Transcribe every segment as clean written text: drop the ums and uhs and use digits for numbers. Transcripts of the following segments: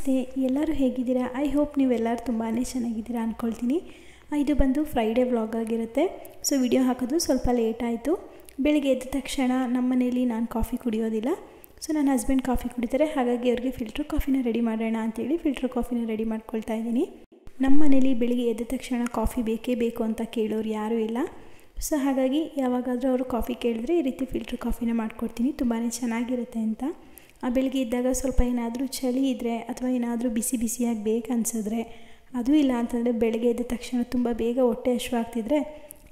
ನಮಸ್ತೆ, ಎಲ್ಲರೂ ಹೇಗಿದ್ದೀರಾ? ಐ ಹೋಪ್ ನೀವೆಲ್ಲರೂ ತುಂಬಾ ಚೆನ್ನಾಗಿದ್ದೀರಾ ಅಂದ್ಕೊಳ್ತೀನಿ. ಇದು ಬಂದು ಫ್ರೈಡೇ ವ್ಲಾಗ್ ಆಗಿರುತ್ತೆ. ಸೊ ವಿಡಿಯೋ ಹಾಕೋದು ಸ್ವಲ್ಪ ಲೇಟ್ ಆಯಿತು. ಬೆಳಿಗ್ಗೆ ಎದ್ದ ತಕ್ಷಣ ನಮ್ಮ ಮನೇಲಿ ನಾನು ಕಾಫಿ ಕುಡಿಯೋದಿಲ್ಲ. ಸೊ ನನ್ನ ಹಸ್ಬೆಂಡ್ ಕಾಫಿ ಕುಡಿತಾರೆ, ಹಾಗಾಗಿ ಅವ್ರಿಗೆ ಫಿಲ್ಟರ್ ಕಾಫಿನ ರೆಡಿ ಮಾಡೋಣ ಅಂತೇಳಿ ಫಿಲ್ಟರ್ ಕಾಫಿನ ರೆಡಿ ಮಾಡ್ಕೊಳ್ತಾ ಇದ್ದೀನಿ. ನಮ್ಮ ಮನೇಲಿ ಬೆಳಿಗ್ಗೆ ಎದ್ದ ತಕ್ಷಣ ಕಾಫಿ ಬೇಕೇ ಬೇಕು ಅಂತ ಕೇಳೋರು ಯಾರೂ ಇಲ್ಲ. ಸೊ ಹಾಗಾಗಿ ಯಾವಾಗಾದರೂ ಅವರು ಕಾಫಿ ಕೇಳಿದ್ರೆ ಈ ರೀತಿ ಫಿಲ್ಟರ್ ಕಾಫಿನ ಮಾಡ್ಕೊಡ್ತೀನಿ, ತುಂಬಾ ಚೆನ್ನಾಗಿರುತ್ತೆ ಅಂತ. ಬೆಳಿಗ್ಗೆ ಇದ್ದಾಗ ಸ್ವಲ್ಪ ಏನಾದರೂ ಚಳಿ ಇದ್ದರೆ ಅಥವಾ ಏನಾದರೂ ಬಿಸಿ ಬಿಸಿಯಾಗಿ ಬೇಕು ಅನಿಸಿದ್ರೆ, ಅದು ಇಲ್ಲ ಅಂತಂದರೆ ಬೆಳಗ್ಗೆ ಎದ್ದ ತಕ್ಷಣ ತುಂಬ ಬೇಗ ಹೊಟ್ಟೆ ಹಸಿವಾಗ್ತಿದ್ರೆ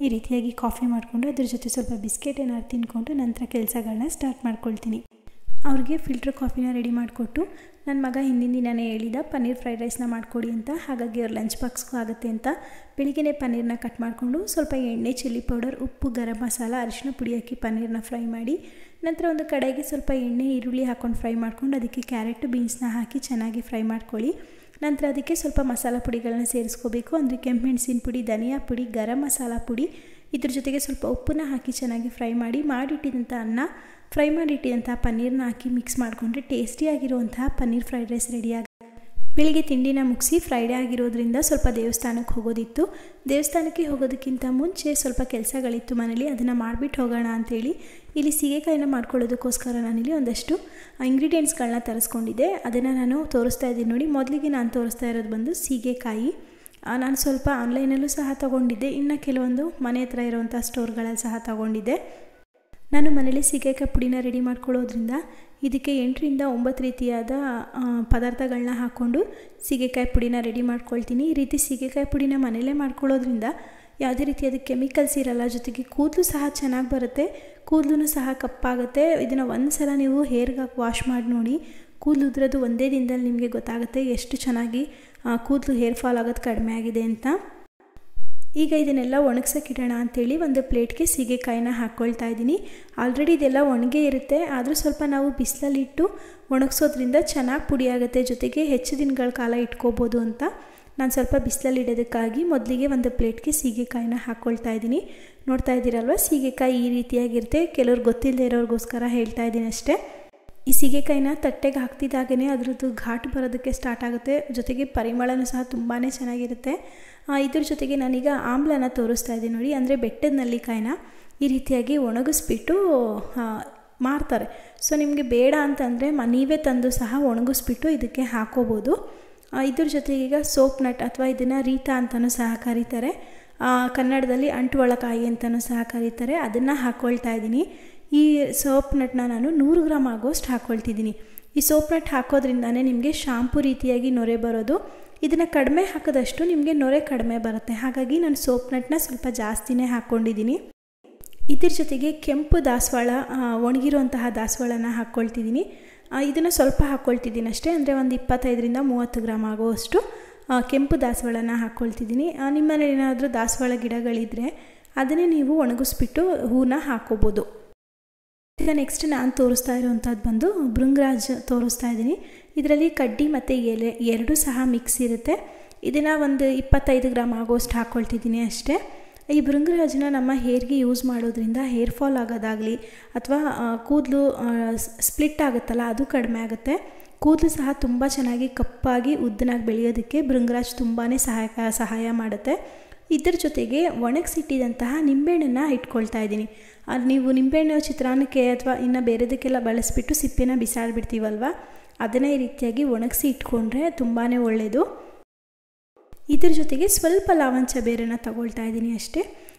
ಈ ರೀತಿಯಾಗಿ ಕಾಫಿ ಮಾಡಿಕೊಂಡು ಅದ್ರ ಜೊತೆ ಸ್ವಲ್ಪ ಬಿಸ್ಕೆಟ್ ಏನಾದ್ರು ತಿಂದ್ಕೊಂಡು ನಂತರ ಕೆಲಸಗಳನ್ನ ಸ್ಟಾರ್ಟ್ ಮಾಡ್ಕೊಳ್ತೀನಿ. ಅವ್ರಿಗೆ ಫಿಲ್ಟರ್ ಕಾಫಿನ ರೆಡಿ ಮಾಡಿಕೊಟ್ಟು ನನ್ನ ಮಗ ಹಿಂದಿನ ದಿನವೇ ಹೇಳಿದ ಪನ್ನೀರ್ ಫ್ರೈಡ್ ರೈಸ್ನ ಮಾಡಿಕೊಡಿ ಅಂತ. ಹಾಗಾಗಿ ಅವ್ರ ಲಂಚ್ ಬಾಕ್ಸ್ಗೂ ಆಗುತ್ತೆ ಅಂತ ಬೆಳಿಗ್ಗೆ ಪನ್ನೀರನ್ನ ಕಟ್ ಮಾಡಿಕೊಂಡು ಸ್ವಲ್ಪ ಎಣ್ಣೆ, ಚಿಲ್ಲಿ ಪೌಡರ್, ಉಪ್ಪು, ಗರಂ ಮಸಾಲ, ಅರಿಶಿನ ಪುಡಿ ಹಾಕಿ ಪನ್ನೀರನ್ನ ಫ್ರೈ ಮಾಡಿ ನಂತರ ಒಂದು ಕಡೆಗೆ ಸ್ವಲ್ಪ ಎಣ್ಣೆ, ಈರುಳ್ಳಿ ಹಾಕ್ಕೊಂಡು ಫ್ರೈ ಮಾಡ್ಕೊಂಡು ಅದಕ್ಕೆ ಕ್ಯಾರೆಟ್, ಬೀನ್ಸ್ನ ಹಾಕಿ ಚೆನ್ನಾಗಿ ಫ್ರೈ ಮಾಡ್ಕೊಳ್ಳಿ. ನಂತರ ಅದಕ್ಕೆ ಸ್ವಲ್ಪ ಮಸಾಲ ಪುಡಿಗಳನ್ನ ಸೇರಿಸ್ಕೋಬೇಕು. ಅಂದರೆ ಕೆಂಪು ಮೆಣಸಿನ ಪುಡಿ, ಧನಿಯಾ ಪುಡಿ, ಗರಂ ಮಸಾಲ ಪುಡಿ, ಇದ್ರ ಜೊತೆಗೆ ಸ್ವಲ್ಪ ಉಪ್ಪನ್ನ ಹಾಕಿ ಚೆನ್ನಾಗಿ ಫ್ರೈ ಮಾಡಿಟ್ಟಿದ್ದಂಥ ಅನ್ನ, ಫ್ರೈ ಮಾಡಿಟ್ಟಿದ್ದಂಥ ಪನ್ನೀರನ್ನ ಹಾಕಿ ಮಿಕ್ಸ್ ಮಾಡಿಕೊಂಡ್ರೆ ಟೇಸ್ಟಿಯಾಗಿರುವಂತಹ ಪನ್ನೀರ್ ಫ್ರೈಡ್ ರೈಸ್ ರೆಡಿಯಾಗಿ. ಬೆಳಿಗ್ಗೆ ತಿಂಡಿನ ಮುಗಿಸಿ ಫ್ರೈಡೇ ಆಗಿರೋದ್ರಿಂದ ಸ್ವಲ್ಪ ದೇವಸ್ಥಾನಕ್ಕೆ ಹೋಗೋದಿತ್ತು. ದೇವಸ್ಥಾನಕ್ಕೆ ಹೋಗೋದಕ್ಕಿಂತ ಮುಂಚೆ ಸ್ವಲ್ಪ ಕೆಲಸಗಳಿತ್ತು ಮನೇಲಿ, ಅದನ್ನು ಮಾಡಿಬಿಟ್ಟು ಹೋಗೋಣ ಅಂಥೇಳಿ ಇಲ್ಲಿ ಸೀಗೆಕಾಯಿನ ಮಾಡ್ಕೊಳ್ಳೋದಕ್ಕೋಸ್ಕರ ನಾನಿಲ್ಲಿ ಒಂದಷ್ಟು ಇಂಗ್ರೀಡಿಯೆಂಟ್ಸ್ಗಳನ್ನ ತರಿಸ್ಕೊಂಡಿದ್ದೆ. ಅದನ್ನು ನಾನು ತೋರಿಸ್ತಾ ಇದ್ದೀನಿ ನೋಡಿ. ಮೊದಲಿಗೆ ನಾನು ತೋರಿಸ್ತಾ ಇರೋದು ಬಂದು ಸೀಗೆಕಾಯಿ. ನಾನು ಸ್ವಲ್ಪ ಆನ್ಲೈನಲ್ಲೂ ಸಹ ತೊಗೊಂಡಿದ್ದೆ, ಇನ್ನು ಕೆಲವೊಂದು ಮನೆ ಹತ್ರ ಇರೋವಂಥ ಸ್ಟೋರ್ಗಳಲ್ಲಿ ಸಹ ತೊಗೊಂಡಿದ್ದೆ. ನಾನು ಮನೇಲಿ ಸೀಗೆಕಾಯಿ ಪುಡಿನ ರೆಡಿ ಮಾಡ್ಕೊಳ್ಳೋದ್ರಿಂದ ಇದಕ್ಕೆ 8ರಿಂದ 9 ರೀತಿಯಾದ ಪದಾರ್ಥಗಳನ್ನ ಹಾಕ್ಕೊಂಡು ಸೀಗೆಕಾಯಿ ಪುಡಿನ ರೆಡಿ ಮಾಡ್ಕೊಳ್ತೀನಿ. ಈ ರೀತಿ ಸೀಗೆಕಾಯಿ ಪುಡಿನ ಮನೇಲೇ ಮಾಡ್ಕೊಳ್ಳೋದ್ರಿಂದ ಯಾವುದೇ ರೀತಿಯಾದ ಕೆಮಿಕಲ್ಸ್ ಇರಲ್ಲ, ಜೊತೆಗೆ ಕೂದಲು ಸಹ ಚೆನ್ನಾಗಿ ಬರುತ್ತೆ, ಕೂದಲು ಸಹ ಕಪ್ಪಾಗುತ್ತೆ. ಇದನ್ನು ಒಂದು ಸಲ ನೀವು ಹೇರ್ಗೆ ಹಾಕಿ ವಾಶ್ ಮಾಡಿ ನೋಡಿ, ಕೂದಲು ಉದ್ರೋದು ಒಂದೇ ದಿನದಲ್ಲಿ ನಿಮಗೆ ಗೊತ್ತಾಗುತ್ತೆ ಎಷ್ಟು ಚೆನ್ನಾಗಿ ಕೂದಲು ಹೇರ್ ಫಾಲ್ ಆಗೋದು ಕಡಿಮೆ ಆಗಿದೆ ಅಂತ. ಈಗ ಇದನ್ನೆಲ್ಲ ಒಣಗ್ಸೋಕ್ಕಿಡೋಣ ಅಂಥೇಳಿ ಒಂದು ಪ್ಲೇಟ್ಗೆ ಸೀಗೆಕಾಯಿನ ಹಾಕ್ಕೊಳ್ತಾ ಇದ್ದೀನಿ. ಆಲ್ರೆಡಿ ಇದೆಲ್ಲ ಒಣಗೇ ಇರುತ್ತೆ, ಆದರೂ ಸ್ವಲ್ಪ ನಾವು ಬಿಸಿಲಲ್ಲಿಟ್ಟು ಒಣಗಿಸೋದ್ರಿಂದ ಚೆನ್ನಾಗಿ ಪುಡಿ ಆಗುತ್ತೆ, ಜೊತೆಗೆ ಹೆಚ್ಚು ದಿನಗಳ ಕಾಲ ಇಟ್ಕೋಬೋದು ಅಂತ ನಾನು ಸ್ವಲ್ಪ ಬಿಸಿಲಲ್ಲಿ ಇಡೋದಕ್ಕಾಗಿ ಮೊದಲಿಗೆ ಒಂದು ಪ್ಲೇಟ್ಗೆ ಸೀಗೆಕಾಯಿನ ಹಾಕ್ಕೊಳ್ತಾ ಇದ್ದೀನಿ. ನೋಡ್ತಾ ಇದ್ದೀರಲ್ವ, ಸೀಗೆಕಾಯಿ ಈ ರೀತಿಯಾಗಿರುತ್ತೆ. ಕೆಲವ್ರು ಗೊತ್ತಿಲ್ಲದೆ ಇರೋರಿಗೋಸ್ಕರ ಹೇಳ್ತಾ ಇದ್ದೀನಿ ಅಷ್ಟೇ. ಈ ಸೀಗೆಕಾಯಿನ ತಟ್ಟೆಗೆ ಹಾಕ್ತಿದ್ದಾಗೇ ಅದರದ್ದು ಘಾಟ್ ಬರೋದಕ್ಕೆ ಸ್ಟಾರ್ಟ್ ಆಗುತ್ತೆ, ಜೊತೆಗೆ ಪರಿಮಳನೂ ಸಹ ತುಂಬಾ ಚೆನ್ನಾಗಿರುತ್ತೆ. ಇದ್ರ ಜೊತೆಗೆ ನಾನೀಗ ಆಮ್ಲನ ತೋರಿಸ್ತಾ ಇದ್ದೀನಿ ನೋಡಿ. ಅಂದರೆ ಬೆಟ್ಟದ ನೆಲ್ಲಿಕಾಯಿನ ಈ ರೀತಿಯಾಗಿ ಒಣಗಿಸ್ಬಿಟ್ಟು ಮಾರ್ತಾರೆ. ಸೊ ನಿಮಗೆ ಬೇಡ ಅಂತಂದರೆ ನೀವೇ ತಂದು ಸಹ ಒಣಗಿಸ್ಬಿಟ್ಟು ಇದಕ್ಕೆ ಹಾಕೋಬೋದು. ಇದ್ರ ಜೊತೆಗೆ ಈಗ ಸೋಪ್ ನಟ್ ಅಥವಾ ಇದನ್ನು ರೀತಾ ಅಂತಲೂ ಸಹ ಕರೀತಾರೆ, ಕನ್ನಡದಲ್ಲಿ ಅಂಟುವಳಕಾಯಿ ಅಂತಲೂ ಸಹ ಕರೀತಾರೆ. ಅದನ್ನು ಹಾಕ್ಕೊಳ್ತಾ ಇದ್ದೀನಿ. ಈ ಸೋಪ್ ನಟ್ನ ನಾನು 100 ಗ್ರಾಮ್ ಆಗೋಷ್ಟು ಹಾಕ್ಕೊಳ್ತಿದ್ದೀನಿ. ಈ ಸೋಪ್ ನಟ್ ಹಾಕೋದ್ರಿಂದನೇ ನಿಮಗೆ ಶಾಂಪು ರೀತಿಯಾಗಿ ನೊರೆ ಬರೋದು. ಇದನ್ನು ಕಡಿಮೆ ಹಾಕಿದಷ್ಟು ನಿಮಗೆ ನೊರೆ ಕಡಿಮೆ ಬರುತ್ತೆ, ಹಾಗಾಗಿ ನಾನು ಸೋಪ್ ನಟ್ನ ಸ್ವಲ್ಪ ಜಾಸ್ತಿನೇ ಹಾಕ್ಕೊಂಡಿದ್ದೀನಿ. ಇದ್ರ ಜೊತೆಗೆ ಕೆಂಪು ದಾಸವಾಳ, ಒಣಗಿರುವಂತಹ ದಾಸವಾಳನ ಹಾಕ್ಕೊಳ್ತಿದ್ದೀನಿ. ಇದನ್ನು ಸ್ವಲ್ಪ ಹಾಕ್ಕೊಳ್ತಿದ್ದೀನಿ ಅಷ್ಟೇ, ಅಂದರೆ ಒಂದು 25ರಿಂದ 30 ಗ್ರಾಮ್ ಆಗೋಷ್ಟು ಕೆಂಪು ದಾಸವಾಳನ ಹಾಕ್ಕೊಳ್ತಿದ್ದೀನಿ. ನಿಮ್ಮನೇಲಿ ಏನಾದರೂ ದಾಸವಾಳ ಗಿಡಗಳಿದ್ದರೆ ಅದನ್ನೇ ನೀವು ಒಣಗಿಸ್ಬಿಟ್ಟು ಹೂನ ಹಾಕ್ಕೋಬೋದು. ಈಗ ನೆಕ್ಸ್ಟ್ ನಾನು ತೋರಿಸ್ತಾ ಇರೋವಂಥದ್ದು ಬಂದು ಭೃಂಗರಾಜ್ ತೋರಿಸ್ತಾ ಇದ್ದೀನಿ. ಇದರಲ್ಲಿ ಕಡ್ಡಿ ಮತ್ತು ಎಲೆ ಎರಡೂ ಸಹ ಮಿಕ್ಸ್ ಇರುತ್ತೆ. ಇದನ್ನು ಒಂದು 25 ಗ್ರಾಮ್ ಆಗೋಷ್ಟು ಹಾಕ್ಕೊಳ್ತಿದ್ದೀನಿ ಅಷ್ಟೇ. ಈ ಭೃಂಗರಾಜನ ನಮ್ಮ ಹೇರ್ಗೆ ಯೂಸ್ ಮಾಡೋದ್ರಿಂದ ಹೇರ್ ಫಾಲ್ ಆಗೋದಾಗಲಿ ಅಥವಾ ಕೂದಲು ಸ್ಪ್ಲಿಟ್ ಆಗುತ್ತಲ್ಲ ಅದು ಕಡಿಮೆ ಆಗುತ್ತೆ. ಕೂದಲು ಸಹ ತುಂಬ ಚೆನ್ನಾಗಿ ಕಪ್ಪಾಗಿ ಉದ್ದನಾಗಿ ಬೆಳೆಯೋದಕ್ಕೆ ಭೃಂಗರಾಜ್ ತುಂಬಾ ಸಹಾಯ ಮಾಡುತ್ತೆ. ಇದರ ಜೊತೆಗೆ ಒಣಗಿಸಿಟ್ಟಿದಂತಹ ನಿಂಬೆಹಣ್ಣನ್ನು ಇಟ್ಕೊಳ್ತಾ ಇದ್ದೀನಿ. ನೀವು ನಿಂಬೆಹಣ್ಣು ಚಿತ್ರಾನ್ನಕ್ಕೆ ಅಥವಾ ಇನ್ನು ಬೇರೆದಕ್ಕೆಲ್ಲ ಬಳಸಿಬಿಟ್ಟು ಸಿಪ್ಪೆನ ಬಿಸಾಡಿಬಿಡ್ತೀವಲ್ವ, ಅದನ್ನು ಈ ರೀತಿಯಾಗಿ ಒಣಗಿಸಿ ಇಟ್ಕೊಂಡ್ರೆ ತುಂಬಾ ಒಳ್ಳೆಯದು. ಇದ್ರ ಜೊತೆಗೆ ಸ್ವಲ್ಪ ಲಾವಂಚ ಬೇರನ್ನು ತಗೊಳ್ತಾ ಇದ್ದೀನಿ ಅಷ್ಟೇ.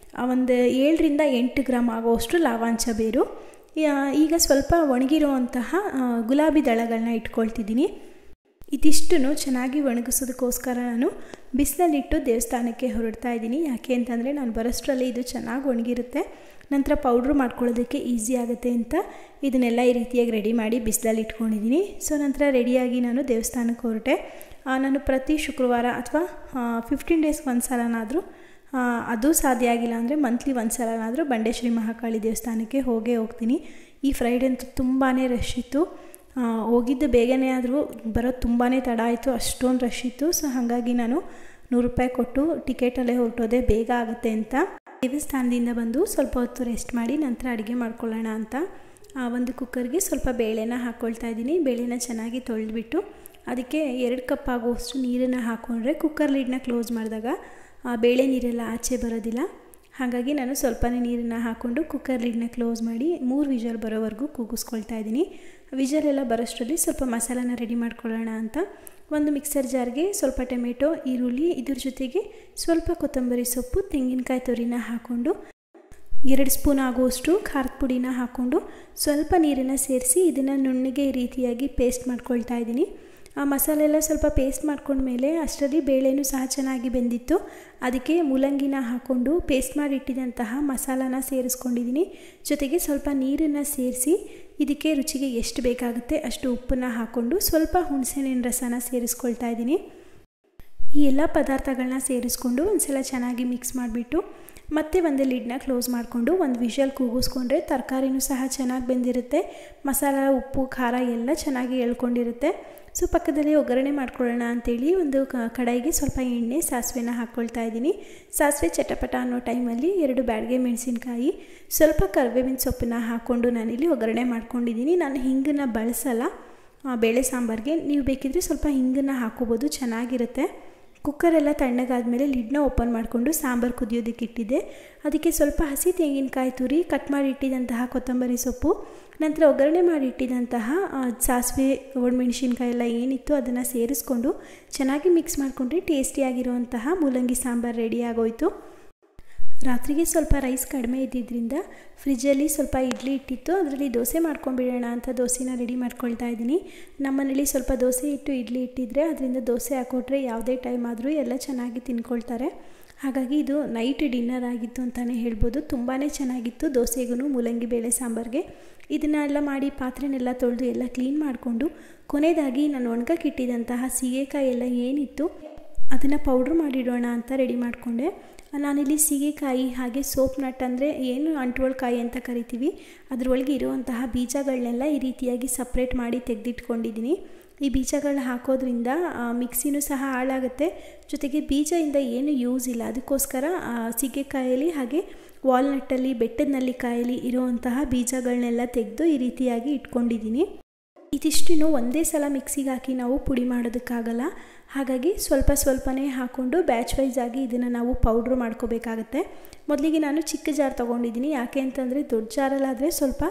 ಒಂದು 7ರಿಂದ 8 ಗ್ರಾಮ್ ಆಗೋಷ್ಟು ಲಾವಂಚ ಬೇರು. ಈಗ ಸ್ವಲ್ಪ ಒಣಗಿರುವಂತಹ ಗುಲಾಬಿ ದಳಗಳನ್ನ ಇಟ್ಕೊಳ್ತಿದ್ದೀನಿ. ಇದಿಷ್ಟನ್ನು ಚೆನ್ನಾಗಿ ಒಣಗಿಸೋದಕ್ಕೋಸ್ಕರ ನಾನು ಬಿಸಿಲಲ್ಲಿಟ್ಟು ದೇವಸ್ಥಾನಕ್ಕೆ ಹೊರಡ್ತಾ ಇದ್ದೀನಿ. ಯಾಕೆ ಅಂತಂದರೆ ನಾನು ಬರೋಷ್ಟರಲ್ಲಿ ಇದು ಚೆನ್ನಾಗಿ ಒಣಗಿರುತ್ತೆ, ನಂತರ ಪೌಡ್ರು ಮಾಡ್ಕೊಳ್ಳೋದಕ್ಕೆ ಈಸಿ ಆಗುತ್ತೆ ಅಂತ ಇದನ್ನೆಲ್ಲ ಈ ರೀತಿಯಾಗಿ ರೆಡಿ ಮಾಡಿ ಬಿಸಿಲಲ್ಲಿ ಇಟ್ಕೊಂಡಿದ್ದೀನಿ. ಸೊ ನಂತರ ರೆಡಿಯಾಗಿ ನಾನು ದೇವಸ್ಥಾನಕ್ಕೆ ಹೊರಟೆ. ನಾನು ಪ್ರತಿ ಶುಕ್ರವಾರ ಅಥವಾ 15 ಡೇಸ್ಗೆ ಒಂದು ಸಲನಾದರೂ, ಅದು ಸಾಧ್ಯ ಆಗಿಲ್ಲ ಅಂದರೆ ಮಂತ್ಲಿ ಒಂದು ಸಲನಾದರೂ ಬಂಡೇಶ್ವರಿ ಮಹಾಕಾಳಿ ದೇವಸ್ಥಾನಕ್ಕೆ ಹೋಗ್ತೀನಿ. ಈ ಫ್ರೈಡೇ ಅಂತೂ ತುಂಬಾ ರಶ್ ಇತ್ತು. ಹೋಗಿದ್ದು ಬೇಗನೆ ಆದರೂ ಬರೋದು ತುಂಬಾ ತಡ ಆಯಿತು, ಅಷ್ಟೊಂದು ರಶ್ ಇತ್ತು. ಸೊ ಹಾಗಾಗಿ ನಾನು 100 ರೂಪಾಯಿ ಕೊಟ್ಟು ಟಿಕೆಟಲ್ಲೇ ಹೊರಟೋದೆ, ಬೇಗ ಆಗುತ್ತೆ ಅಂತ. ದೇವಸ್ಥಾನದಿಂದ ಬಂದು ಸ್ವಲ್ಪ ಹೊತ್ತು ರೆಸ್ಟ್ ಮಾಡಿ ನಂತರ ಅಡುಗೆ ಮಾಡ್ಕೊಳ್ಳೋಣ ಅಂತ ಒಂದು ಕುಕ್ಕರ್ಗೆ ಸ್ವಲ್ಪ ಬೇಳೆನ ಹಾಕ್ಕೊಳ್ತಾ ಇದ್ದೀನಿ. ಬೇಳೆನ ಚೆನ್ನಾಗಿ ತೊಳೆದ್ಬಿಟ್ಟು ಅದಕ್ಕೆ 2 ಕಪ್ ಆಗುವಷ್ಟು ನೀರನ್ನು ಹಾಕ್ಕೊಂಡ್ರೆ ಕುಕ್ಕರ್ ಲಿಡ್ನ ಕ್ಲೋಸ್ ಮಾಡಿದಾಗ ಬೇಳೆ ನೀರೆಲ್ಲ ಆಚೆ ಬರೋದಿಲ್ಲ. ಹಾಗಾಗಿ ನಾನು ಸ್ವಲ್ಪನೇ ನೀರನ್ನು ಹಾಕ್ಕೊಂಡು ಕುಕ್ಕರ್ ಲಿಡ್ನ ಕ್ಲೋಸ್ ಮಾಡಿ 3 ವಿಷಲ್ ಬರೋವರೆಗೂ ಕೂಗಿಸ್ಕೊಳ್ತಾ ಇದ್ದೀನಿ. ವಿಷಲ್ ಎಲ್ಲ ಬರೋಷ್ಟರಲ್ಲಿ ಸ್ವಲ್ಪ ಮಸಾಲಾನ ರೆಡಿ ಮಾಡ್ಕೊಳ್ಳೋಣ ಅಂತ ಒಂದು ಮಿಕ್ಸರ್ ಜಾರ್ಗೆ ಸ್ವಲ್ಪ ಟೊಮೆಟೊ, ಈರುಳ್ಳಿ, ಇದ್ರ ಜೊತೆಗೆ ಸ್ವಲ್ಪ ಕೊತ್ತಂಬರಿ ಸೊಪ್ಪು, ತೆಂಗಿನಕಾಯಿ ತುರಿನ ಹಾಕ್ಕೊಂಡು 2 ಸ್ಪೂನ್ ಆಗುವಷ್ಟು ಖಾರದ ಪುಡಿನ ಹಾಕ್ಕೊಂಡು ಸ್ವಲ್ಪ ನೀರನ್ನು ಸೇರಿಸಿ ಇದನ್ನು ನುಣ್ಣಗೆ ಈ ರೀತಿಯಾಗಿ ಪೇಸ್ಟ್ ಮಾಡ್ಕೊಳ್ತಾ ಇದ್ದೀನಿ. ಆ ಮಸಾಲೆ ಎಲ್ಲ ಸ್ವಲ್ಪ ಪೇಸ್ಟ್ ಮಾಡ್ಕೊಂಡ್ಮೇಲೆ ಅಷ್ಟರಲ್ಲಿ ಬೇಳೆನೂ ಸಹ ಚೆನ್ನಾಗಿ ಬೆಂದಿತ್ತು. ಅದಕ್ಕೆ ಮೂಲಂಗಿನ ಹಾಕ್ಕೊಂಡು ಪೇಸ್ಟ್ ಮಾಡಿ ಇಟ್ಟಿದ್ದಂತಹ ಮಸಾಲಾನ ಸೇರಿಸ್ಕೊಂಡಿದ್ದೀನಿ. ಜೊತೆಗೆ ಸ್ವಲ್ಪ ನೀರನ್ನು ಸೇರಿಸಿ ಇದಕ್ಕೆ ರುಚಿಗೆ ಎಷ್ಟು ಬೇಕಾಗುತ್ತೆ ಅಷ್ಟು ಉಪ್ಪನ್ನು ಹಾಕ್ಕೊಂಡು ಸ್ವಲ್ಪ ಹುಣಸೆಹಣ್ಣಿನ ರಸನ ಸೇರಿಸ್ಕೊಳ್ತಾ ಇದ್ದೀನಿ. ಈ ಎಲ್ಲ ಪದಾರ್ಥಗಳನ್ನ ಸೇರಿಸ್ಕೊಂಡು ಒಂದ್ಸಲ ಚೆನ್ನಾಗಿ ಮಿಕ್ಸ್ ಮಾಡಿಬಿಟ್ಟು ಮತ್ತೆ ಒಂದು ಲಿಡ್ನ ಕ್ಲೋಸ್ ಮಾಡಿಕೊಂಡು ಒಂದು ವಿಷಲ್ ಕೂಗಿಸ್ಕೊಂಡ್ರೆ ತರಕಾರಿನೂ ಸಹ ಚೆನ್ನಾಗಿ ಬೆಂದಿರುತ್ತೆ. ಮಸಾಲ, ಉಪ್ಪು, ಖಾರ ಎಲ್ಲ ಚೆನ್ನಾಗಿ ಎಳ್ಕೊಂಡಿರುತ್ತೆ. ಸೊ ಪಕ್ಕದಲ್ಲಿ ಒಗ್ಗರಣೆ ಮಾಡ್ಕೊಳ್ಳೋಣ ಅಂಥೇಳಿ ಒಂದು ಕಡಾಯಿಗೆ ಸ್ವಲ್ಪ ಎಣ್ಣೆ, ಸಾಸಿವೆನ ಹಾಕ್ಕೊಳ್ತಾ ಇದ್ದೀನಿ. ಸಾಸಿವೆ ಚಟಪಟ ಅನ್ನೋ ಟೈಮಲ್ಲಿ 2 ಬ್ಯಾಡಗೆ ಮೆಣಸಿನ್ಕಾಯಿ, ಸ್ವಲ್ಪ ಕರಿಬೇವಿನ ಸೊಪ್ಪನ್ನ ಹಾಕ್ಕೊಂಡು ನಾನಿಲ್ಲಿ ಒಗ್ಗರಣೆ ಮಾಡ್ಕೊಂಡಿದ್ದೀನಿ. ನಾನು ಹಿಂಗನ್ನು ಬಳಸಲ್ಲ ಬೇಳೆ ಸಾಂಬಾರಿಗೆ. ನೀವು ಬೇಕಿದ್ರೆ ಸ್ವಲ್ಪ ಹಿಂಗನ್ನು ಹಾಕೋಬೋದು, ಚೆನ್ನಾಗಿರುತ್ತೆ. ಕುಕ್ಕರೆಲ್ಲ ತಣ್ಣಗಾದ್ಮೇಲೆ ಲಿಡ್ನ ಓಪನ್ ಮಾಡಿಕೊಂಡು ಸಾಂಬಾರು ಕುದಿಯೋದಕ್ಕೆ ಇಟ್ಟಿದ್ದೆ. ಅದಕ್ಕೆ ಸ್ವಲ್ಪ ಹಸಿ ತೆಂಗಿನಕಾಯಿ ತುರಿ, ಕಟ್ ಮಾಡಿ ಇಟ್ಟಿದ್ದಂತಹ ಕೊತ್ತಂಬರಿ ಸೊಪ್ಪು, ನಂತರ ಒಗ್ಗರಣೆ ಮಾಡಿ ಇಟ್ಟಿದ್ದಂತಹ ಸಾಸಿವೆ, ಒಣಮೆಣಸಿನ್ಕಾಯಿ ಎಲ್ಲ ಏನಿತ್ತು ಅದನ್ನು ಸೇರಿಸ್ಕೊಂಡು ಚೆನ್ನಾಗಿ ಮಿಕ್ಸ್ ಮಾಡಿಕೊಂಡ್ರೆ ಟೇಸ್ಟಿಯಾಗಿರುವಂತಹ ಮೂಲಂಗಿ ಸಾಂಬಾರು ರೆಡಿ ಆಗೋಯಿತು. ರಾತ್ರಿಗೆ ಸ್ವಲ್ಪ ರೈಸ್ ಕಡಿಮೆ ಇದ್ದಿದ್ದರಿಂದ ಫ್ರಿಜ್ಜಲ್ಲಿ ಸ್ವಲ್ಪ ಇಡ್ಲಿ ಇಟ್ಟಿತ್ತು, ಅದರಲ್ಲಿ ದೋಸೆ ಮಾಡ್ಕೊಂಡ್ಬಿಡೋಣ ಅಂತ ದೋಸೆನ ರೆಡಿ ಮಾಡ್ಕೊಳ್ತಾ ಇದ್ದೀನಿ. ನಮ್ಮನೇಲಿ ಸ್ವಲ್ಪ ದೋಸೆ ಇಟ್ಟು ಇಡ್ಲಿ ಇಟ್ಟಿದ್ರೆ ಅದರಿಂದ ದೋಸೆ ಹಾಕ್ಕೊಟ್ರೆ ಯಾವುದೇ ಟೈಮ್ ಆದರೂ ಎಲ್ಲ ಚೆನ್ನಾಗಿ ತಿನ್ಕೊಳ್ತಾರೆ. ಹಾಗಾಗಿ ಇದು ನೈಟ್ ಡಿನ್ನರ್ ಆಗಿತ್ತು ಅಂತಲೇ ಹೇಳ್ಬೋದು. ತುಂಬಾ ಚೆನ್ನಾಗಿತ್ತು ದೋಸೆಗೂ ಮೂಲಂಗಿ ಬೇಳೆ ಸಾಂಬಾರಿಗೆ. ಇದನ್ನೆಲ್ಲ ಮಾಡಿ ಪಾತ್ರೆನೆಲ್ಲ ತೊಳೆದು ಎಲ್ಲ ಕ್ಲೀನ್ ಮಾಡಿಕೊಂಡು ಕೊನೆಯದಾಗಿ ನಾನು ಒಣಗಕ್ಕಿಟ್ಟಿದ್ದಂತಹ ಸೀಗೆಕಾಯಿ ಎಲ್ಲ ಏನಿತ್ತು ಅದನ್ನು ಪೌಡ್ರ್ ಮಾಡಿಡೋಣ ಅಂತ ರೆಡಿ ಮಾಡಿಕೊಂಡೆ. ನಾನಿಲ್ಲಿ ಸೀಗೆಕಾಯಿ ಹಾಗೆ ಸೋಪ್ ನಟ್ ಅಂದರೆ ಏನು ಅಂಟ್ವಳ್ಕಾಯಿ ಅಂತ ಕರಿತೀವಿ ಅದರೊಳಗೆ ಇರುವಂತಹ ಬೀಜಗಳನ್ನೆಲ್ಲ ಈ ರೀತಿಯಾಗಿ ಸಪ್ರೇಟ್ ಮಾಡಿ ತೆಗೆದಿಟ್ಕೊಂಡಿದ್ದೀನಿ. ಈ ಬೀಜಗಳನ್ನ ಹಾಕೋದ್ರಿಂದ ಮಿಕ್ಸಿನೂ ಸಹ ಹಾಳಾಗುತ್ತೆ, ಜೊತೆಗೆ ಬೀಜದಿಂದ ಏನು ಯೂಸ್ ಇಲ್ಲ. ಅದಕ್ಕೋಸ್ಕರ ಸೀಗೆಕಾಯಲ್ಲಿ ಹಾಗೆ ವಾಲ್ನಟ್ಟಲ್ಲಿ, ಬೆಟ್ಟದ ನೆಲ್ಲಿಕಾಯಲ್ಲಿ ಇರುವಂತಹ ಬೀಜಗಳನ್ನೆಲ್ಲ ತೆಗೆದು ಈ ರೀತಿಯಾಗಿ ಇಟ್ಕೊಂಡಿದ್ದೀನಿ. ಇದಿಷ್ಟನ್ನು ಒಂದೇ ಸಲ ಮಿಕ್ಸಿಗೆ ಹಾಕಿ ನಾವು ಪುಡಿ ಮಾಡೋದಕ್ಕಾಗಲ್ಲ. ಹಾಗಾಗಿ ಸ್ವಲ್ಪ ಸ್ವಲ್ಪನೇ ಹಾಕ್ಕೊಂಡು ಬ್ಯಾಚ್ ವೈಸ್ ಆಗಿ ಇದನ್ನು ನಾವು ಪೌಡ್ರು ಮಾಡ್ಕೋಬೇಕಾಗತ್ತೆ. ಮೊದಲಿಗೆ ನಾನು ಚಿಕ್ಕ ಜಾರ್ ತೊಗೊಂಡಿದ್ದೀನಿ. ಯಾಕೆ ಅಂತಂದರೆ ದೊಡ್ಡ ಜಾರಲ್ಲಾದರೆ ಸ್ವಲ್ಪ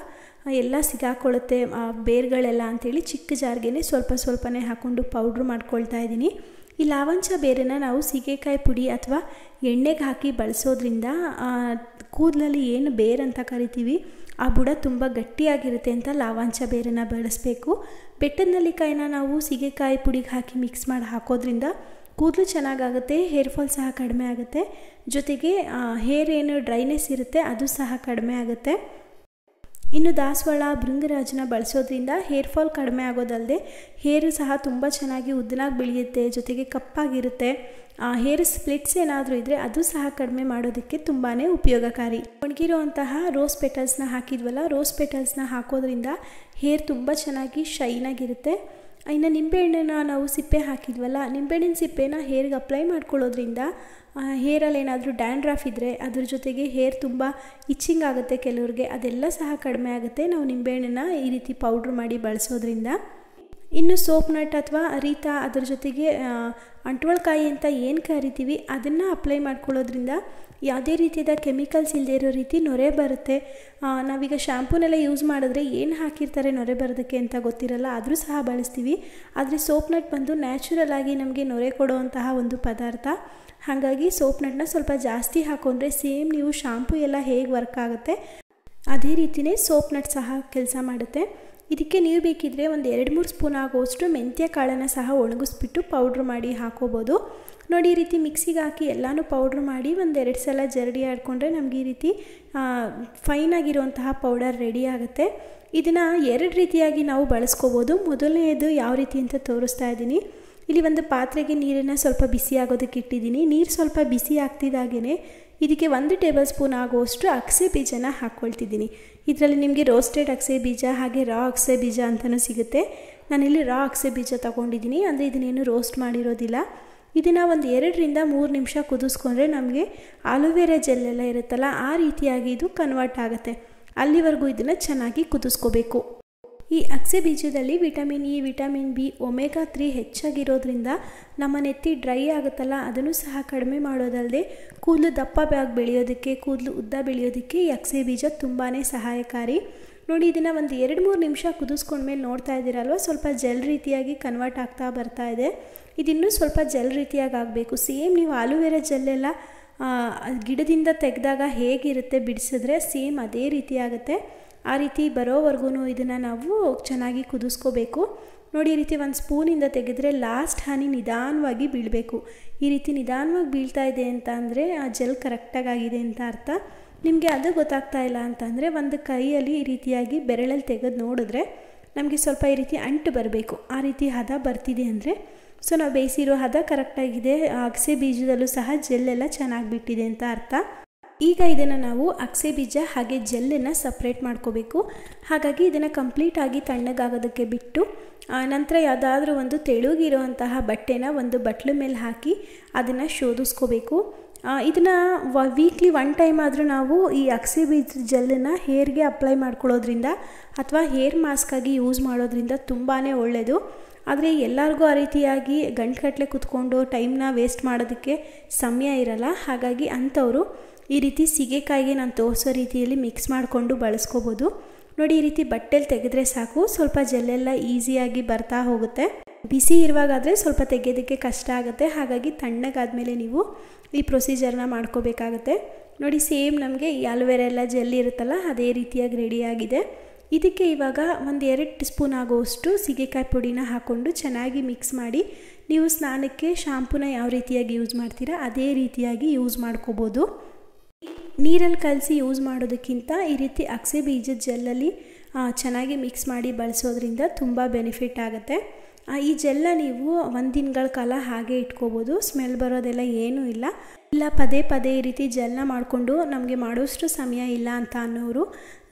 ಎಲ್ಲ ಸಿಗಾಕೊಳ್ಳುತ್ತೆ ಬೇರುಗಳೆಲ್ಲ ಅಂಥೇಳಿ ಚಿಕ್ಕ ಜಾರ್ಗೆ ಸ್ವಲ್ಪ ಸ್ವಲ್ಪನೇ ಹಾಕ್ಕೊಂಡು ಪೌಡ್ರು ಮಾಡ್ಕೊಳ್ತಾ ಇದ್ದೀನಿ. ಈ ಲಾವಂಚ ಬೇರೆನ ನಾವು ಸೀಗೆಕಾಯಿ ಪುಡಿ ಅಥವಾ ಎಣ್ಣೆಗೆ ಹಾಕಿ ಬಳಸೋದ್ರಿಂದ ಕೂದಲಲ್ಲಿ ಏನು ಬೇರು ಅಂತ ಕರಿತೀವಿ ಆ ಬುಡ ತುಂಬ ಗಟ್ಟಿಯಾಗಿರುತ್ತೆ ಅಂತ ಲಾವಂಚ ಬೇರನ್ನು ಬಳಸಬೇಕು. ಬೆಟ್ಟದ ನೆಲ್ಲಿಕಾಯಿನ ನಾವು ಸೀಗೆಕಾಯಿ ಪುಡಿಗೆ ಹಾಕಿ ಮಿಕ್ಸ್ ಮಾಡಿ ಹಾಕೋದ್ರಿಂದ ಕೂದಲು ಚೆನ್ನಾಗಾಗುತ್ತೆ, ಹೇರ್ ಫಾಲ್ ಸಹ ಕಡಿಮೆ ಆಗುತ್ತೆ, ಜೊತೆಗೆ ಹೇರ್ ಏನು ಡ್ರೈನೆಸ್ ಇರುತ್ತೆ ಅದು ಸಹ ಕಡಿಮೆ ಆಗುತ್ತೆ. ಇನ್ನು ದಾಸವಾಳ, ಭೃಂಗರಾಜನ ಬಳಸೋದ್ರಿಂದ ಹೇರ್ ಫಾಲ್ ಕಡಿಮೆ ಆಗೋದಲ್ಲದೆ ಹೇರು ಸಹ ತುಂಬ ಚೆನ್ನಾಗಿ ಉದ್ದನಾಗಿ ಬೆಳೆಯುತ್ತೆ, ಜೊತೆಗೆ ಕಪ್ಪಾಗಿರುತ್ತೆ. ಹೇರ್ ಸ್ಪ್ಲಿಟ್ಸ್ ಏನಾದರೂ ಇದ್ದರೆ ಅದು ಸಹ ಕಡಿಮೆ ಮಾಡೋದಕ್ಕೆ ತುಂಬಾ ಉಪಯೋಗಕಾರಿ. ಒಣಗಿರುವಂತಹ ರೋಸ್ ಪೆಟಲ್ಸ್ನ ಹಾಕಿದ್ವಲ್ಲ, ರೋಸ್ ಪೆಟಲ್ಸ್ನ ಹಾಕೋದ್ರಿಂದ ಹೇರ್ ತುಂಬ ಚೆನ್ನಾಗಿ ಶೈನಾಗಿರುತ್ತೆ. ಇನ್ನು ನಿಂಬೆಹಣ್ಣನ್ನು ನಾವು ಸಿಪ್ಪೆ ಹಾಕಿದ್ವಲ್ಲ, ನಿಂಬೆಹಣ್ಣಿನ ಸಿಪ್ಪೆನ ಹೇರ್ಗೆ ಅಪ್ಲೈ ಮಾಡ್ಕೊಳ್ಳೋದ್ರಿಂದ ಹೇರಲ್ಲಿ ಏನಾದರೂ ಡ್ಯಾಂಡ್ರಫ್ ಇದ್ದರೆ ಅದ್ರ ಜೊತೆಗೆ ಹೇರ್ ತುಂಬ ಇಚ್ಚಿಂಗ್ ಆಗುತ್ತೆ ಕೆಲವ್ರಿಗೆ, ಅದೆಲ್ಲ ಸಹ ಕಡಿಮೆ ಆಗುತ್ತೆ ನಾವು ನಿಂಬೆಹಣ್ಣನ್ನು ಈ ರೀತಿ ಪೌಡ್ರ್ ಮಾಡಿ ಬಳಸೋದ್ರಿಂದ. ಇನ್ನು ಸೋಪ್ ನಟ್ ಅಥವಾ ಅರಿತಾ ಅದ್ರ ಜೊತೆಗೆ ಅಂಟ್ವಳ್ಕಾಯಿ ಅಂತ ಏನು ಕರಿತೀವಿ ಅದನ್ನು ಅಪ್ಲೈ ಮಾಡ್ಕೊಳ್ಳೋದ್ರಿಂದ ಯಾವುದೇ ರೀತಿಯಾದ ಕೆಮಿಕಲ್ಸ್ ಇಲ್ಲದೆ ಇರೋ ರೀತಿ ನೊರೆ ಬರುತ್ತೆ. ನಾವೀಗ ಶ್ಯಾಂಪೂನೆಲ್ಲ ಯೂಸ್ ಮಾಡಿದ್ರೆ ಏನು ಹಾಕಿರ್ತಾರೆ ನೊರೆ ಬರೋದಕ್ಕೆ ಅಂತ ಗೊತ್ತಿರಲ್ಲ, ಆದರೂ ಸಹ ಬಳಸ್ತೀವಿ. ಆದರೆ ಸೋಪ್ ನಟ್ ಬಂದು ನ್ಯಾಚುರಲ್ ಆಗಿ ನಮಗೆ ನೊರೆ ಕೊಡುವಂತಹ ಒಂದು ಪದಾರ್ಥ. ಹಾಗಾಗಿ ಸೋಪ್ ನಟ್ನ ಸ್ವಲ್ಪ ಜಾಸ್ತಿ ಹಾಕೊಂಡ್ರೆ ಸೇಮ್ ನೀವು ಶಾಂಪೂ ಎಲ್ಲ ಹೇಗೆ ವರ್ಕ್ ಆಗುತ್ತೆ ಅದೇ ರೀತಿಯೇ ಸೋಪ್ ನಟ್ ಸಹ ಕೆಲಸ ಮಾಡುತ್ತೆ. ಇದಕ್ಕೆ ನೀವು ಬೇಕಿದ್ರೆ ಒಂದು 2-3 ಸ್ಪೂನ್ ಆಗೋಷ್ಟು ಮೆಂತ್ಯ ಕಾಳನ್ನು ಸಹ ಒಣಗಿಸ್ಬಿಟ್ಟು ಪೌಡ್ರ್ ಮಾಡಿ ಹಾಕೋಬೋದು. ನೋಡಿ ಈ ರೀತಿ ಮಿಕ್ಸಿಗೆ ಹಾಕಿ ಎಲ್ಲನೂ ಪೌಡ್ರ್ ಮಾಡಿ 1-2 ಸಲ ಜರಡಿ ಆಡಿಕೊಂಡ್ರೆ ನಮಗೆ ಈ ರೀತಿ ಫೈನಾಗಿರುವಂತಹ ಪೌಡರ್ ರೆಡಿ ಆಗುತ್ತೆ. ಇದನ್ನು 2 ರೀತಿಯಾಗಿ ನಾವು ಬಳಸ್ಕೋಬೋದು. ಮೊದಲನೇದು ಯಾವ ರೀತಿ ಅಂತ ತೋರಿಸ್ತಾ ಇದ್ದೀನಿ. ಇಲ್ಲಿ ಒಂದು ಪಾತ್ರೆಗೆ ನೀರನ್ನು ಸ್ವಲ್ಪ ಬಿಸಿ ಆಗೋದಕ್ಕೆ ಇಟ್ಟಿದ್ದೀನಿ. ನೀರು ಸ್ವಲ್ಪ ಬಿಸಿ ಆಗ್ತಿದ್ದಾಗೇ ಇದಕ್ಕೆ 1 ಟೇಬಲ್ ಸ್ಪೂನ್ ಆಗುವಷ್ಟು ಅಗಸೆ ಬೀಜನ ಹಾಕ್ಕೊಳ್ತಿದ್ದೀನಿ. ಇದರಲ್ಲಿ ನಿಮಗೆ ರೋಸ್ಟೆಡ್ ಅಗಸೆ ಬೀಜ ಹಾಗೆ ರಾ ಅಗಸೆ ಬೀಜ ಅಂತಲೂ ಸಿಗುತ್ತೆ. ನಾನಿಲ್ಲಿ ರಾ ಅಗಸೆ ಬೀಜ ತೊಗೊಂಡಿದ್ದೀನಿ, ಅಂದರೆ ಇದನ್ನೇನು ರೋಸ್ಟ್ ಮಾಡಿರೋದಿಲ್ಲ. ಇದನ್ನು ಒಂದು 2-3 ನಿಮಿಷ ಕುದಿಸ್ಕೊಂಡ್ರೆ ನಮಗೆ ಆಲೋವೆರಾ ಜೆಲ್ಲೆಲ್ಲ ಇರುತ್ತಲ್ಲ ಆ ರೀತಿಯಾಗಿ ಇದು ಕನ್ವರ್ಟ್ ಆಗುತ್ತೆ. ಅಲ್ಲಿವರೆಗೂ ಇದನ್ನು ಚೆನ್ನಾಗಿ ಕುದಿಸ್ಕೋಬೇಕು. ಈ ಅಗಸೆ ಬೀಜದಲ್ಲಿ vitamin E, vitamin B, omega 3 ಹೆಚ್ಚಾಗಿರೋದ್ರಿಂದ ನಮ್ಮ ನೆತ್ತಿ ಡ್ರೈ ಆಗುತ್ತಲ್ಲ ಅದನ್ನು ಸಹ ಕಡಿಮೆ ಮಾಡೋದಲ್ಲದೆ ಕೂದಲು ದಪ್ಪವಾಗಿ ಬೆಳೆಯೋದಕ್ಕೆ, ಕೂದಲು ಉದ್ದ ಬೆಳೆಯೋದಕ್ಕೆ ಈ ಅಗಸೆ ಬೀಜ ತುಂಬಾ ಸಹಾಯಕಾರಿ. ನೋಡಿ, ಇದನ್ನು ಒಂದು 2-3 ನಿಮಿಷ ಕುದಿಸ್ಕೊಂಡ್ಮೇಲೆ ನೋಡ್ತಾ ಇದ್ದೀರಲ್ವ, ಸ್ವಲ್ಪ ಜೆಲ್ ರೀತಿಯಾಗಿ ಕನ್ವರ್ಟ್ ಆಗ್ತಾ ಬರ್ತಾ ಇದೆ. ಇದಿನ್ನೂ ಸ್ವಲ್ಪ ಜೆಲ್ ರೀತಿಯಾಗಿ ಆಗಬೇಕು. ಸೇಮ್ ನೀವು ಆಲೂವೆರಾ ಜೆಲ್ಲೆಲ್ಲ ಗಿಡದಿಂದ ತೆಗೆದಾಗ ಹೇಗಿರುತ್ತೆ ಬಿಡಿಸಿದ್ರೆ ಸೇಮ್ ಅದೇ ರೀತಿ ಆಗುತ್ತೆ. ಆ ರೀತಿ ಬರೋವರೆಗೂ ಇದನ್ನು ನಾವು ಚೆನ್ನಾಗಿ ಕುದಿಸ್ಕೋಬೇಕು. ನೋಡಿ, ಈ ರೀತಿ ಒಂದು ಸ್ಪೂನಿಂದ ತೆಗೆದ್ರೆ ಲಾಸ್ಟ್ ಹನಿ ನಿಧಾನವಾಗಿ ಬೀಳಬೇಕು. ಈ ರೀತಿ ನಿಧಾನವಾಗಿ ಬೀಳ್ತಾ ಇದೆ ಅಂತ ಅಂದರೆ ಆ ಜೆಲ್ ಕರೆಕ್ಟಾಗಿ ಆಗಿದೆ ಅಂತ ಅರ್ಥ. ನಿಮಗೆ ಅದು ಗೊತ್ತಾಗ್ತಾ ಇಲ್ಲ ಅಂತಂದರೆ ಒಂದು ಕೈಯಲ್ಲಿ ಈ ರೀತಿಯಾಗಿ ಬೆರಳಲ್ಲಿ ತೆಗೆದು ನೋಡಿದ್ರೆ ನಮಗೆ ಸ್ವಲ್ಪ ಈ ರೀತಿ ಅಂಟು ಬರಬೇಕು. ಆ ರೀತಿ ಹದ ಬರ್ತಿದೆ ಅಂದರೆ ಸೊ ನಾವು ಬೇಯಿಸಿರೋ ಹದ ಕರೆಕ್ಟಾಗಿದೆ. ಅಗಸೆ ಬೀಜದಲ್ಲೂ ಸಹ ಜೆಲ್ಲೆಲ್ಲ ಚೆನ್ನಾಗಿ ಬಿಟ್ಟಿದೆ ಅಂತ ಅರ್ಥ. ಈಗ ಇದನ್ನು ನಾವು ಅಗಸೆ ಬೀಜ ಹಾಗೆ ಜೆಲ್ಲನ್ನು ಸಪ್ರೇಟ್ ಮಾಡ್ಕೋಬೇಕು. ಹಾಗಾಗಿ ಇದನ್ನು ಕಂಪ್ಲೀಟಾಗಿ ತಣ್ಣಗಾಗೋದಕ್ಕೆ ಬಿಟ್ಟು ನಂತರ ಯಾವುದಾದ್ರೂ ಒಂದು ತೆಳುಗಿರೋಂತಹ ಬಟ್ಟೆನ ಒಂದು ಬಟ್ಲು ಮೇಲೆ ಹಾಕಿ ಅದನ್ನು ಶೋಧಿಸ್ಕೋಬೇಕು. ಇದನ್ನು ವೀಕ್ಲಿ 1 ಟೈಮ್ ಆದರೂ ನಾವು ಈ ಅಗಸೆ ಬೀಜದ ಜೆಲ್ಲನ್ನು ಹೇರ್ಗೆ ಅಪ್ಲೈ ಮಾಡ್ಕೊಳ್ಳೋದ್ರಿಂದ ಅಥವಾ ಹೇರ್ ಮಾಸ್ಕಾಗಿ ಯೂಸ್ ಮಾಡೋದ್ರಿಂದ ತುಂಬಾ ಒಳ್ಳೆಯದು. ಆದರೆ ಎಲ್ಲರಿಗೂ ಆ ರೀತಿಯಾಗಿ ಗಂಟುಗಟ್ಟಲೆ ಕುತ್ಕೊಂಡು ಟೈಮ್ನ ವೇಸ್ಟ್ ಮಾಡೋದಕ್ಕೆ ಸಮಯ ಇರಲ್ಲ. ಹಾಗಾಗಿ ಅಂಥವರು ಈ ರೀತಿ ಸೀಗೆಕಾಯಿಗೆ ನಾನು ತೋರಿಸೋ ರೀತಿಯಲ್ಲಿ ಮಿಕ್ಸ್ ಮಾಡಿಕೊಂಡು ಬಳಸ್ಕೋಬೋದು. ನೋಡಿ, ಈ ರೀತಿ ಬಟ್ಟೆಲಿ ತೆಗೆದ್ರೆ ಸಾಕು, ಸ್ವಲ್ಪ ಜೆಲ್ಲೆಲ್ಲ ಈಸಿಯಾಗಿ ಬರ್ತಾ ಹೋಗುತ್ತೆ. ಬಿಸಿ ಇರುವಾಗಾದರೆ ಸ್ವಲ್ಪ ತೆಗೆಯೋದಕ್ಕೆ ಕಷ್ಟ ಆಗುತ್ತೆ. ಹಾಗಾಗಿ ತಣ್ಣಗಾದ್ಮೇಲೆ ನೀವು ಈ ಪ್ರೊಸೀಜರ್ನ ಮಾಡ್ಕೋಬೇಕಾಗತ್ತೆ. ನೋಡಿ, ಸೇಮ್ ನಮಗೆ ಈ ಆಲೂವೆರಾ ಎಲ್ಲ ಜೆಲ್ ಇರುತ್ತಲ್ಲ ಅದೇ ರೀತಿಯಾಗಿ ರೆಡಿಯಾಗಿದೆ. ಇದಕ್ಕೆ ಇವಾಗ ಒಂದು 2 ಸ್ಪೂನ್ ಆಗುವಷ್ಟು ಸೀಗೆಕಾಯಿ ಪುಡಿನ ಹಾಕ್ಕೊಂಡು ಚೆನ್ನಾಗಿ ಮಿಕ್ಸ್ ಮಾಡಿ ನೀವು ಸ್ನಾನಕ್ಕೆ ಶಾಂಪೂನ ಯಾವ ರೀತಿಯಾಗಿ ಯೂಸ್ ಮಾಡ್ತೀರಾ ಅದೇ ರೀತಿಯಾಗಿ ಯೂಸ್ ಮಾಡ್ಕೋಬೋದು. ನೀರಲ್ಲಿ ಕಲಸಿ ಯೂಸ್ ಮಾಡೋದಕ್ಕಿಂತ ಈ ರೀತಿ ಅಗಸೆ ಬೀಜದ ಜೆಲ್ಲಲ್ಲಿ ಚೆನ್ನಾಗಿ ಮಿಕ್ಸ್ ಮಾಡಿ ಬಳಸೋದ್ರಿಂದ ತುಂಬ ಬೆನಿಫಿಟ್ ಆಗುತ್ತೆ. ಈ ಜೆಲ್ಲ ನೀವು 1 ದಿನಗಳ ಕಾಲ ಹಾಗೆ ಇಟ್ಕೋಬೋದು. ಸ್ಮೆಲ್ ಬರೋದೆಲ್ಲ ಏನೂ ಇಲ್ಲ. ಪದೇ ಪದೇ ಈ ರೀತಿ ಜೆಲ್ನ ಮಾಡಿಕೊಂಡು ನಮಗೆ ಮಾಡೋಷ್ಟು ಸಮಯ ಇಲ್ಲ ಅಂತ ಅನ್ನೋರು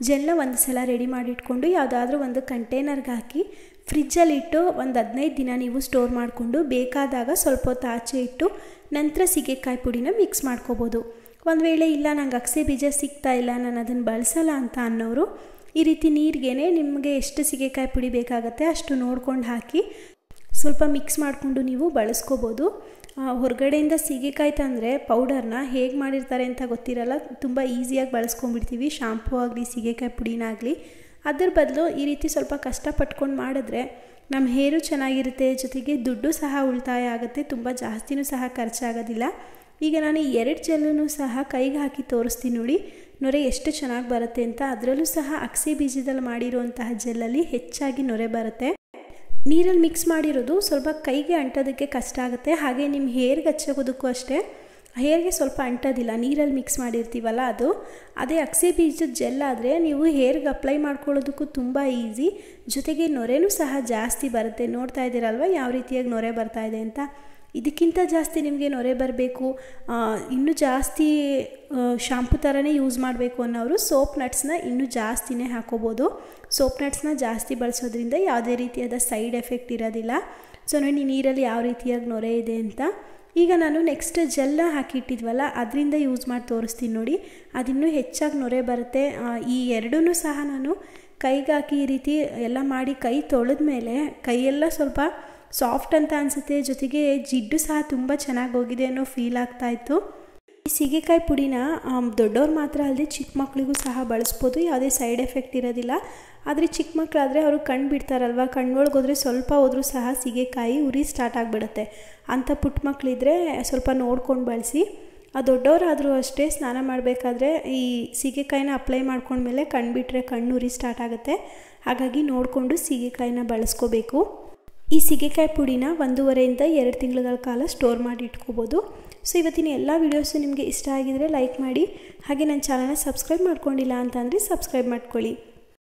ಜೆಲ್ನ ಒಂದು ಸಲ ರೆಡಿ ಮಾಡಿ ಇಟ್ಕೊಂಡು ಯಾವುದಾದ್ರೂ ಒಂದು ಕಂಟೈನರ್ಗೆ ಹಾಕಿ ಫ್ರಿಜ್ಜಲ್ಲಿಟ್ಟು ಒಂದು 15 ದಿನ ನೀವು ಸ್ಟೋರ್ ಮಾಡಿಕೊಂಡು ಬೇಕಾದಾಗ ಸ್ವಲ್ಪ ಹೊತ್ತು ಆಚೆ ಇಟ್ಟು ನಂತರ ಸೀಗೆಕಾಯಿ ಪುಡಿನ ಮಿಕ್ಸ್ ಮಾಡ್ಕೋಬೋದು. ಒಂದು ವೇಳೆ ಇಲ್ಲ ನಂಗೆ ಅಗಸೆ ಬೀಜ ಸಿಗ್ತಾ ಇಲ್ಲ, ನಾನು ಅದನ್ನು ಬಳಸಲ್ಲ ಅಂತ ಅನ್ನೋರು ಈ ರೀತಿ ನೀರಿಗೇ ನಿಮಗೆ ಎಷ್ಟು ಸೀಗೆಕಾಯಿ ಪುಡಿ ಬೇಕಾಗುತ್ತೆ ಅಷ್ಟು ನೋಡ್ಕೊಂಡು ಹಾಕಿ ಸ್ವಲ್ಪ ಮಿಕ್ಸ್ ಮಾಡಿಕೊಂಡು ನೀವು ಬಳಸ್ಕೋಬೋದು. ಹೊರಗಡೆಯಿಂದ ಸೀಗೆಕಾಯಿ ತಂದರೆ ಪೌಡರ್ನ ಹೇಗೆ ಮಾಡಿರ್ತಾರೆ ಅಂತ ಗೊತ್ತಿರಲ್ಲ, ತುಂಬ ಈಸಿಯಾಗಿ ಬಳಸ್ಕೊಂಡ್ಬಿಡ್ತೀವಿ, ಶಾಂಪೂ ಆಗಲಿ ಸೀಗೆಕಾಯಿ ಪುಡಿನಾಗಲಿ. ಅದ್ರ ಬದಲು ಈ ರೀತಿ ಸ್ವಲ್ಪ ಕಷ್ಟಪಟ್ಕೊಂಡು ಮಾಡಿದ್ರೆ ನಮ್ಮ ಹೇರು ಚೆನ್ನಾಗಿರುತ್ತೆ, ಜೊತೆಗೆ ದುಡ್ಡು ಸಹ ಉಳಿತಾಯ ಆಗುತ್ತೆ, ತುಂಬ ಜಾಸ್ತಿನೂ ಸಹ ಖರ್ಚಾಗೋದಿಲ್ಲ. ಈಗ ನಾನು ಈ 2 ಜೆಲ್ಲೂ ಸಹ ಕೈಗೆ ಹಾಕಿ ತೋರಿಸ್ತೀನಿ ನೋಡಿ, ನೊರೆ ಎಷ್ಟು ಚೆನ್ನಾಗಿ ಬರುತ್ತೆ ಅಂತ. ಅದರಲ್ಲೂ ಸಹ ಅಗಸೆ ಬೀಜದಲ್ಲಿ ಮಾಡಿರುವಂತಹ ಜೆಲ್ಲಲ್ಲಿ ಹೆಚ್ಚಾಗಿ ನೊರೆ ಬರುತ್ತೆ. ನೀರಲ್ಲಿ ಮಿಕ್ಸ್ ಮಾಡಿರೋದು ಸ್ವಲ್ಪ ಕೈಗೆ ಅಂಟೋದಕ್ಕೆ ಕಷ್ಟ ಆಗುತ್ತೆ. ಹಾಗೆ ನಿಮ್ಮ ಹೇರ್ಗೆ ಹಚ್ಚೋದಕ್ಕೂ ಅಷ್ಟೇ ಹೇರ್ಗೆ ಸ್ವಲ್ಪ ಅಂಟೋದಿಲ್ಲ, ನೀರಲ್ಲಿ ಮಿಕ್ಸ್ ಮಾಡಿರ್ತೀವಲ್ಲ ಅದು. ಅದೇ ಅಗಸೆ ಬೀಜದ ಜೆಲ್ ಆದರೆ ನೀವು ಹೇರ್ಗೆ ಅಪ್ಲೈ ಮಾಡ್ಕೊಳ್ಳೋದಕ್ಕೂ ತುಂಬ ಈಸಿ, ಜೊತೆಗೆ ನೊರೆನೂ ಸಹ ಜಾಸ್ತಿ ಬರುತ್ತೆ. ನೋಡ್ತಾ ಇದ್ದೀರಲ್ವ ಯಾವ ರೀತಿಯಾಗಿ ನೊರೆ ಬರ್ತಾ ಇದೆ ಅಂತ. ಇದಕ್ಕಿಂತ ಜಾಸ್ತಿ ನಿಮಗೆ ನೊರೆ ಬರಬೇಕು, ಇನ್ನೂ ಜಾಸ್ತಿ ಶಾಂಪು ಥರನೇ ಯೂಸ್ ಮಾಡಬೇಕು ಅನ್ನೋರು ಸೋಪ್ ನಟ್ಸ್ನ ಇನ್ನೂ ಜಾಸ್ತಿನೇ ಹಾಕೋಬೋದು. ಸೋಪ್ ನಟ್ಸ್ನ ಜಾಸ್ತಿ ಬಳಸೋದ್ರಿಂದ ಯಾವುದೇ ರೀತಿಯಾದ ಸೈಡ್ ಎಫೆಕ್ಟ್ ಇರೋದಿಲ್ಲ. ಸೊ ನೋಡಿ ನೀರಲ್ಲಿ ಯಾವ ರೀತಿಯಾಗಿ ನೊರೆ ಇದೆ ಅಂತ. ಈಗ ನಾನು ನೆಕ್ಸ್ಟ್ ಜೆಲ್ಲ ಹಾಕಿಟ್ಟಿದ್ವಲ್ಲ ಅದರಿಂದ ಯೂಸ್ ಮಾಡಿ ತೋರಿಸ್ತೀನಿ ನೋಡಿ, ಅದಿನ್ನೂ ಹೆಚ್ಚಾಗಿ ನೊರೆ ಬರುತ್ತೆ. ಈ 2 ಸಹ ನಾನು ಕೈಗೆ ಹಾಕಿ ಈ ರೀತಿ ಎಲ್ಲ ಮಾಡಿ ಕೈ ತೊಳೆದ ಮೇಲೆ ಕೈಯೆಲ್ಲ ಸ್ವಲ್ಪ ಸಾಫ್ಟ್ ಅಂತ ಅನಿಸುತ್ತೆ, ಜೊತೆಗೆ ಜಿಡ್ಡು ಸಹ ತುಂಬ ಚೆನ್ನಾಗಿ ಹೋಗಿದೆ ಅನ್ನೋ ಫೀಲ್ ಆಗ್ತಾಯಿತ್ತು. ಈ ಸೀಗೆಕಾಯಿ ಪುಡಿನ ದೊಡ್ಡವ್ರು ಮಾತ್ರ ಅಲ್ಲದೆ ಚಿಕ್ಕ ಮಕ್ಕಳಿಗೂ ಸಹ ಬಳಸ್ಬೋದು, ಯಾವುದೇ ಸೈಡ್ ಎಫೆಕ್ಟ್ ಇರೋದಿಲ್ಲ. ಆದರೆ ಚಿಕ್ಕ ಮಕ್ಕಳಾದರೆ ಅವರು ಕಣ್ಣು ಬಿಡ್ತಾರಲ್ವ, ಕಣ್ಣೊಳಗೆ ಹೋದರೆ ಸ್ವಲ್ಪ ಹೋದರೂ ಸಹ ಸೀಗೆಕಾಯಿ ಉರಿ ಸ್ಟಾರ್ಟ್ ಆಗಿಬಿಡುತ್ತೆ. ಅಂಥ ಪುಟ್ಟ ಮಕ್ಕಳಿದ್ರೆ ಸ್ವಲ್ಪ ನೋಡ್ಕೊಂಡು ಬಳಸಿ. ದೊಡ್ಡವರಾದರೂ ಅಷ್ಟೇ ಸ್ನಾನ ಮಾಡಬೇಕಾದ್ರೆ ಈ ಸೀಗೆಕಾಯಿನ ಅಪ್ಲೈ ಮಾಡ್ಕೊಂಡ್ಮೇಲೆ ಕಣ್ಣು ಬಿಟ್ಟರೆ ಕಣ್ಣು ಉರಿ ಸ್ಟಾರ್ಟ್ ಆಗುತ್ತೆ. ಹಾಗಾಗಿ ನೋಡಿಕೊಂಡು ಸೀಗೆಕಾಯಿನ ಬಳಸ್ಕೋಬೇಕು. ಈ ಸೀಗೆಕಾಯಿ ಪುಡಿನ 1.5 ಇಂದ 2 ತಿಂಗಳ ಕಾಲ ಸ್ಟೋರ್ ಮಾಡಿ ಇಟ್ಕೋಬೋದು. ಸೊ ಇವತ್ತಿನ ಎಲ್ಲ ವೀಡಿಯೋಸು ನಿಮಗೆ ಇಷ್ಟ ಆಗಿದರೆ ಲೈಕ್ ಮಾಡಿ, ಹಾಗೆ ನನ್ನ ಚಾನಲ್ನ ಸಬ್ಸ್ಕ್ರೈಬ್ ಮಾಡ್ಕೊಂಡಿಲ್ಲ ಅಂತಂದರೆ ಸಬ್ಸ್ಕ್ರೈಬ್ ಮಾಡ್ಕೊಳ್ಳಿ.